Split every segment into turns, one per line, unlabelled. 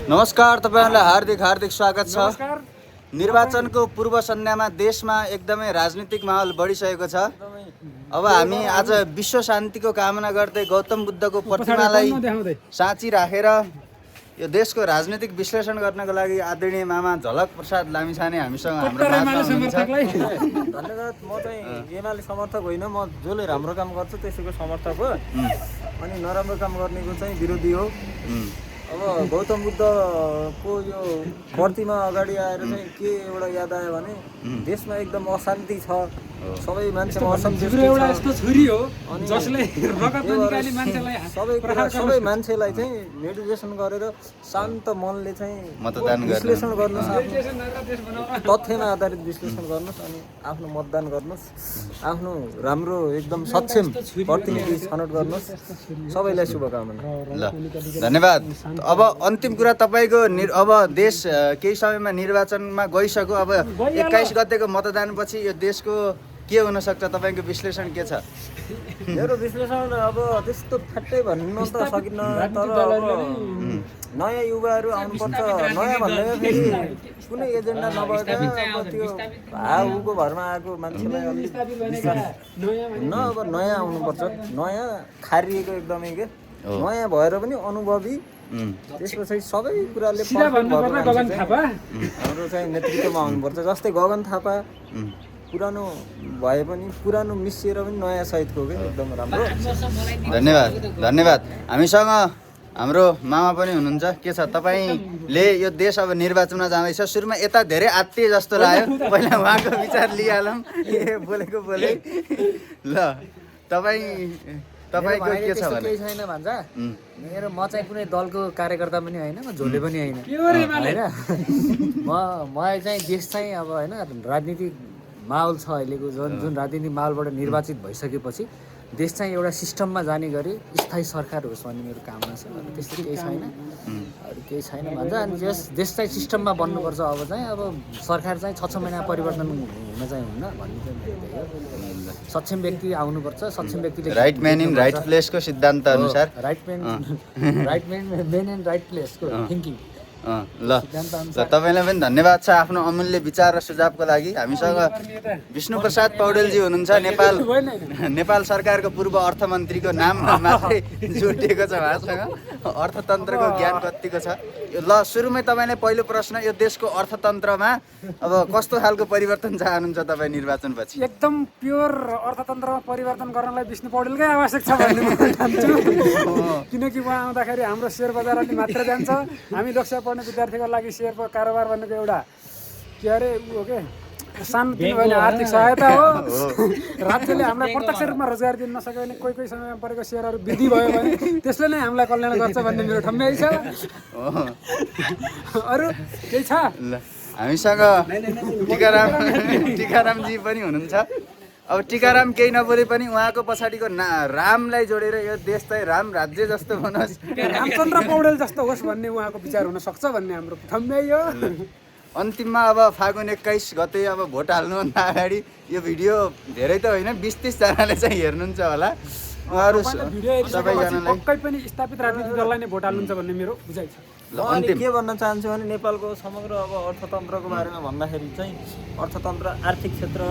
नमस्कार, तपाईहरुलाई हार्दिक हार्दिक स्वागत छ। निर्वाचनको पूर्व सन्ध्यामा देशमा एकदमै राजनीतिक माहौल बढिसकेको छ। अब हामी आज विश्व शान्तिको कामना गर्दै गौतम बुद्धको प्रतिमालाई साँची राखेर यो देशको राजनीतिक विश्लेषण गर्नको लागि आदरणीय मामा झलक प्रसाद लामिछाने हामीसँग हाम्रो माझमा हुनुहुन्छ।
धन्यवाद। म चाहिँ एमाले समर्थक होइन, म जसले राम्रो काम गर्छ त्यसैको समर्थक हो अनि नराम्रो काम गर्नेको चाहिँ विरोधी हो। अब गौतम बुद्धको यो प्रतिमा अगाडि आएर चाहिँ के एउटा याद आयो भने देशमा एकदम अशान्ति छ, सबै मान्छे असन्तुष्ट सबै मान्छेलाई चाहिँ मेडिटेसन गरेर शान्त मनले चाहिँ
मतदान
विश्लेषण गर्नुहोस्, तथ्यमा आधारित विश्लेषण गर्नुहोस् अनि आफ्नो मतदान गर्नुहोस्, आफ्नो राम्रो एकदम सक्षम प्रतिनिधि छनौट गर्नुहोस्। सबैलाई शुभकामना।
ल धन्यवाद। अब अन्तिम कुरा तपाईको अब देश केही समयमा निर्वाचनमा गइसक्यो। अब 21 गतेको मतदानपछि यो देशको के हुन सक्छ, तपाईको विश्लेषण के छ?
मेरो विश्लेषण अब त्यस्तो ठ्याट्टै भन्न त सकिन्न, तर अब नयाँ युवाहरू आउनुपर्छ। नयाँ भन्दा फेरि कुनै एजेन्डा नभएर अब त्यो हाउको भरमा आएको मान्छेलाई अलिक न, अब नयाँ आउनुपर्छ। नयाँ खारिएको एकदमै के नयाँ भएर पनि अनुभवी, त्यसपछि सबै कुराले हाम्रो चाहिँ नेतृत्वमा आउनुपर्छ। जस्तै गगन थापा पुरानो भए पनि पुरानो मिसिएर पनि नयाँ सहितको के एकदम राम्रो।
धन्यवाद धन्यवाद। हामीसँग हाम्रो मामा पनि हुनुहुन्छ। के छ, तपाईले यो देश अब निर्वाचनमा जाँदैछ, सुरुमा यता धेरै आत्तिए जस्तो लाग्यो, पहिला उहाँको विचार लिइहालौँ। बोलेको बोले ल तपाईको के छ भने?
केही छैन भन्छ मेरो, म चाहिँ कुनै दलको कार्यकर्ता पनि होइन, म झोले पनि होइन होइन। मलाई चाहिँ देश चाहिँ अब होइन राजनीतिक माहौल छ अहिलेको, जुन राजनीतिक माहौलबाट निर्वाचित भइसकेपछि देश चाहिँ एउटा सिस्टममा जाने गरी स्थायी सरकार होस् भन्ने मेरो कामना छ। त्यस्तो केही छैन, अरू केही छैन भन्छ। अनि देश चाहिँ सिस्टममा बन्नुपर्छ। अब चाहिँ अब सरकार चाहिँ 6 महिना परिवर्तन हुन चाहिँ हुन्न भन्ने चाहिँ मेरो हो। सक्षम व्यक्ति आउनुपर्छ, सक्षम व्यक्तिले
राइट म्यान इन राइट प्लेसको सिद्धान्त अनुसार
राइट मेन इन राइट प्लेसको थिङ्किङ।
ल तपाईँलाई पनि धन्यवाद छ आफ्नो अमूल्य विचार र सुझावको लागि। हामीसँग विष्णु प्रसाद पौडेलजी हुनुहुन्छ। नेपाल सरकारको पूर्व अर्थमन्त्रीको नाम मात्रै जोडिएको छ उहाँसँग। अर्थतन्त्रको ज्ञान कतिको छ? ल सुरुमै तपाईँले पहिलो प्रश्न, यो देशको अर्थतन्त्रमा अब कस्तो खालको परिवर्तन चाहनुहुन्छ तपाईँ निर्वाचनपछि?
एकदम प्योर अर्थतन्त्रमा परिवर्तन गर्नलाई विष्णु पौडेलकै आवश्यक छ भन्ने म ठान्छु। किनकि उहाँ आउँदाखेरि हाम्रो सेयर बजार अलि मात्र जान्छ। हामी लोकसेवा पढ्ने विद्यार्थीको लागि सेयरको कारोबार भनेको एउटा के अरे हो के सानो दिनु भने आर्थिक सहायता हो। राज्यले हामीलाई प्रत्यक्ष रूपमा रोजगार दिन नसक्यो भने कोही समयमा परेको सेयरहरू वृद्धि भयो भने त्यसले नै हामीलाई कल्याण गर्छ भन्ने मेरो ठम्याइ छ। अरू केही छ?
हामीसँग टिकारामजी पनि हुनुहुन्छ। अब टिकाराम केही नबोले पनि उहाँको पछाडिको रामलाई जोडेर यो देश चाहिँ राम राज्य जस्तो बनोस्,
रामचन्द्र पौडेल जस्तो होस् भन्ने उहाँको विचार हुन सक्छ भन्ने हाम्रो ठम्याइ हो।
अन्तिममा अब फागुन 21 गते अब भोट हाल्नुभन्दा अगाडि यो भिडियो धेरै त होइन 20-30 जनाले चाहिँ हेर्नुहुन्छ होला। उहाँहरू सबैजनालाई
पक्कै पनि स्थापित राजनीतिक दललाई नै भोट हाल्नुहुन्छ भन्ने मेरो बुझाइ छ।
अनि के भन्न चाहन्छु भने नेपालको समग्र अब अर्थतन्त्रको बारेमा भन्दाखेरि चाहिँ अर्थतन्त्र आर्थिक क्षेत्र,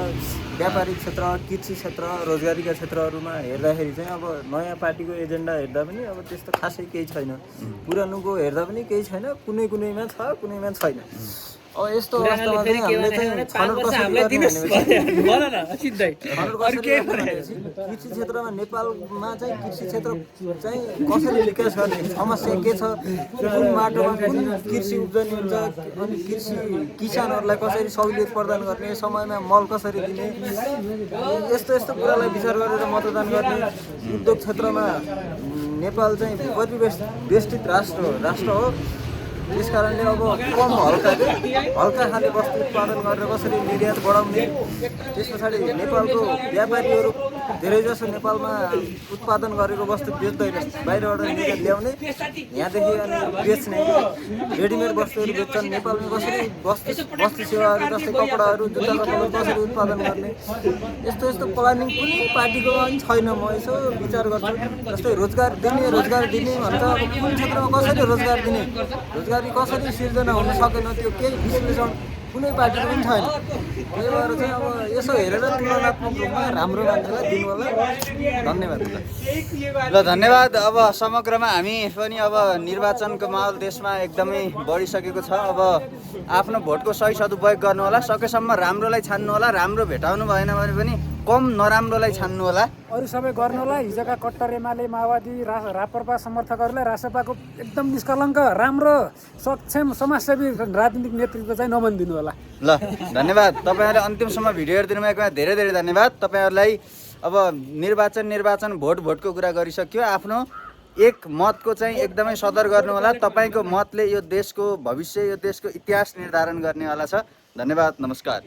व्यापारिक क्षेत्र, कृषि क्षेत्र, रोजगारीका क्षेत्रहरूमा हेर्दाखेरि चाहिँ अब नयाँ पार्टीको एजेन्डा हेर्दा पनि अब त्यस्तो खासै केही छैन, पुरानोको हेर्दा पनि केही छैन, कुनैमा छ कुनैमा छैन। अब यस्तो अवस्थामा चाहिँ हामीले चाहिँ कृषि क्षेत्रमा नेपालमा चाहिँ कृषि क्षेत्र चाहिँ कसरी विकास गर्ने, समस्या के छ, कुन माटोमा कुन कृषि उब्जनी हुन्छ, अनि किसानहरूलाई कसरी सहुलियत प्रदान गर्ने, समयमा मल कसरी दिने, यस्तो कुरालाई विचार गरेर मतदान गर्ने। उद्योग क्षेत्रमा नेपाल चाहिँ परिवेष्टित राष्ट्र हो। त्यस कारणले अब कम हल्का खाले वस्तु उत्पादन गरेर कसरी निर्यात बढाउने, त्यस पछाडि नेपालको व्यापारीहरू धेरैजसो नेपालमा उत्पादन गरेको वस्तु बेच्दैन, बाहिरबाट ल्याउने यहाँदेखि अनि बेच्ने रेडिमेड वस्तुहरू बेच्छन्। नेपालमा कसरी वस्तु सेवाहरू जस्तै कपडाहरू, जुत्ता कपडाहरू कसरी उत्पादन गर्ने, यस्तो यस्तो प्लानिङ कुनै पार्टीको पनि छैन। म यसो विचार गर्छु, जस्तै रोजगार दिने भन्छ, अब कुन क्षेत्रमा कसरी रोजगार दिने, रोजगारी कसरी सिर्जना हुन सकेन, त्यो केही विश्लेषण कुनै पार्टीको पनि छैन। त्यही भएर चाहिँ अब यसो हेरेर तुलनात्मक रूपमा राम्रो मान्छेलाई दिनु होला। धन्यवाद।
ल धन्यवाद। अब समग्रमा हामी पनि अब निर्वाचनको माहौल देशमा एकदमै बढिसकेको छ। अब आफ्नो भोटको सही सदुपयोग गर्नु होला, सकेसम्म राम्रोलाई छान्नु होला, राम्रो भेटाउनु भएन भने पनि कम नराम्रोलाई छान्नु होला।
अरू सबै गर्नु होला। हिजोका कट्टर एमाले माओवादी राप्रपा समर्थकहरूलाई रासपाको एकदम निष्कलङ्क राम्रो सक्षम समाजसेवी राजनीतिक नेतृत्व चाहिँ नबनिदिनु होला।
ल धन्यवाद। तपाईँहरूले अन्तिमसम्म भिडियो हेरिदिनु भएकोमा धेरै धेरै धन्यवाद। तपाईँहरूलाई अब निर्वाचन भोटको कुरा गरिसक्यो। आफ्नो एक मतको चाहिँ एकदमै सदर गर्नु होला। तपाईँको मतले यो देशको भविष्य, यो देशको इतिहास निर्धारण गर्नेवाला छ। धन्यवाद। नमस्कार।